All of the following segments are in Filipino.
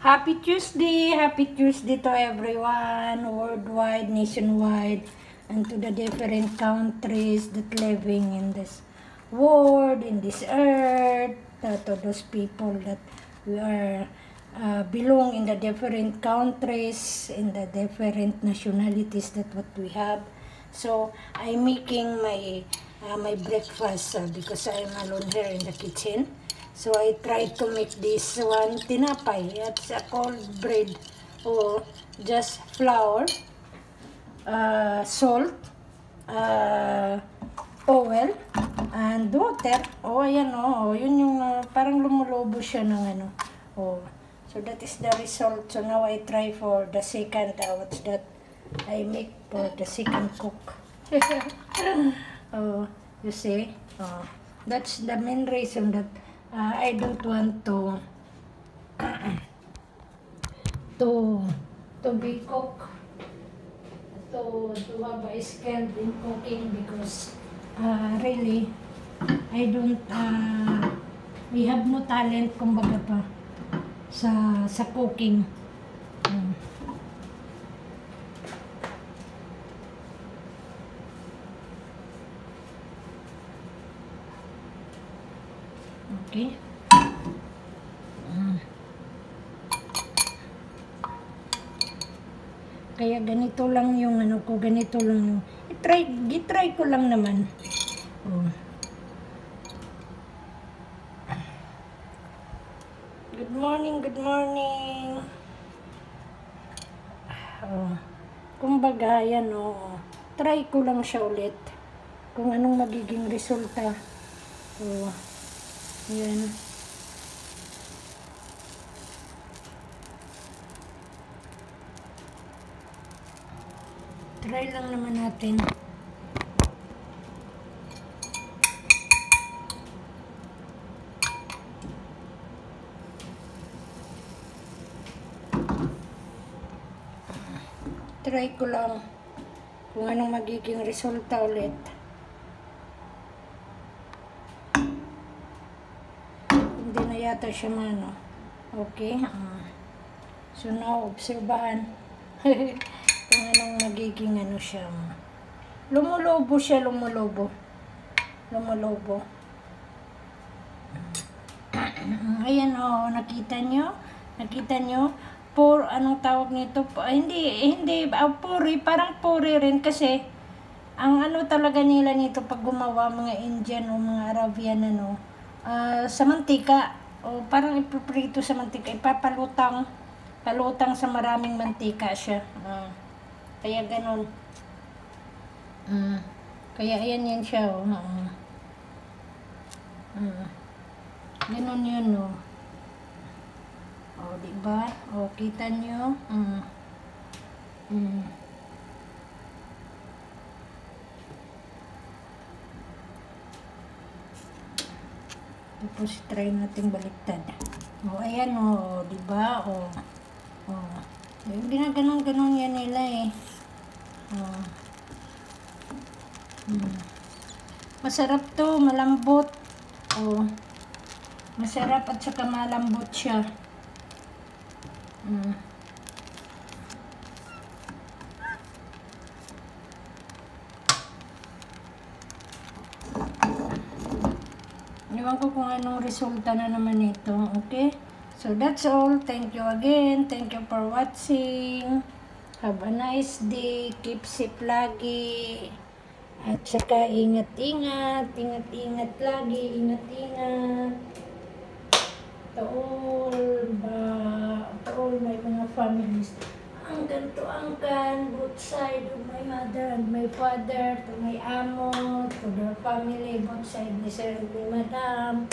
Happy Tuesday to everyone, worldwide, nationwide, and to the different countries that living in this world, in this earth, to those people that we are belong in the different countries, in the different nationalities that what we have. So I'm making my my breakfast because I'm alone here in the kitchen. So I tried to make this one tinapay. It's a cold bread or just flour, salt, oil, and water. Oh, ayan oh. Yun yung parang lumulobo siya ng ano. Oh. So that is the result. So now I try for the second, what's that? I make for the second cook. Oh, you see? Oh, that's the main reason that I don't want to be cook, to have a skill in cooking because really I don't we have no talent kumbaga pa sa cooking. Okay. Kaya ganito lang yung ano ko, ganito lang yung i-try ko lang naman. Oh. Good morning, good morning. Oh. Kumbaga yan oh. Try ko lang siya ulit kung anong magiging resulta. Oh. Yan. Try lang naman natin. Try ko lang kung anong magiging resulta ulit. Hindi na yata siya mano. Okay. So now, obserbahan. Kung anong magiging ano siya. Lumulobo siya, lumulobo. Lumulobo. Ayan oh, nakita nyo? Nakita nyo? Anong tawag nito? Hindi, puri, parang puri rin kasi ang ano talaga nila nito pag gumawa mga Indian o mga Arabian ano, sa mantika o parang ipiprito sa mantika, ipapalutang sa maraming mantika siya. Kaya ganun. Kaya ayan yan siya oh. Ganun yun oh. Oh, diba? Oh, kita nyo? Tapos try natin baliktad. Oh, ayan oh, diba? Oh. Oh. Ginaganon-ganon yan nila eh. Oh. Masarap to, malambot. Oh. Masarap at saka malambot siya. Iwan ko kung anong resulta na naman ito. Okay? So that's all. Thank you again. Thank you for watching. Have a nice day. Keep safe lagi. At saka ingat-ingat. Ingat-ingat lagi. Ingat-ingat. To all my mga families. Angkan to angkan. Both side of my mother and my father. To my amo. To their family. Both side ni sir and ni madam.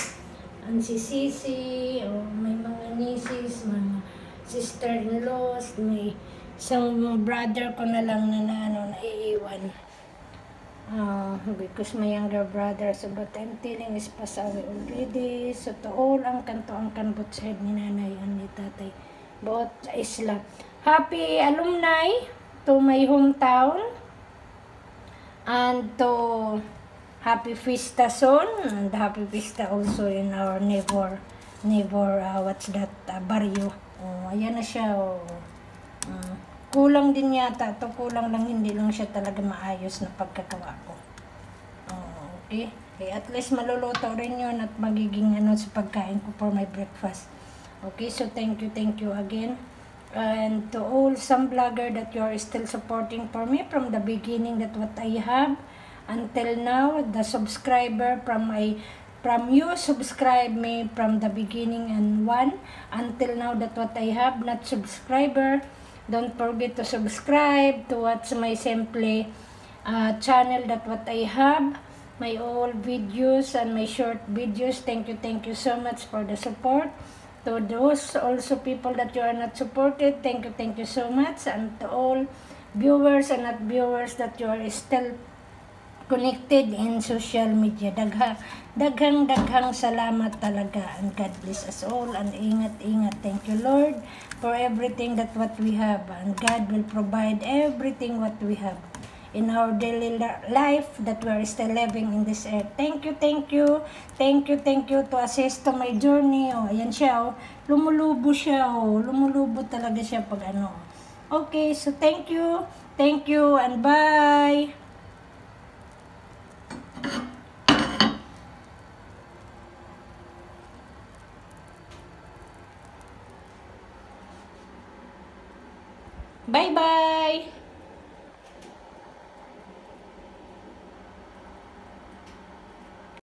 And si Sisi, o may mga nieces, mga sister-in-laws, may isang brother ko na lang na naiiwan. Because my younger brother, so but I'm telling is passed away already. So to all angkan both side ni nanay and ni tatay, both isla. Happy alumni to my hometown and to Happy Fiesta soon, and Happy Fiesta also in our neighbor, what's that, barrio. Oh, ayan na siya. Oh. Kulang din yata. To kulang lang, hindi lang siya talaga maayos na pagkagawa ko. Oh, okay. Okay, at least maluluto rin yun at magiging ano sa pagkain ko for my breakfast. Okay, so thank you again. And to all some vlogger that you are still supporting for me from the beginning, that what I have until now, the subscriber from you subscribe me from the beginning and one until now, that what I have not subscriber, don't forget to subscribe to watch my Simple channel, that what I have my old videos and my short videos. Thank you so much for the support. To those also people that you are not supported, thank you so much. And to all viewers and not viewers that you are still connected in social media, daghang salamat talaga, and God bless us all, and ingat. Thank you, Lord, for everything that what we have, and God will provide everything what we have in our daily life that we are still living in this earth. Thank you to assist to my journey. Oh, ayan siya, oh. Lumulubo siya, oh. Lumulubo talaga siya pag ano. Okay, so thank you, and bye. Bye-bye.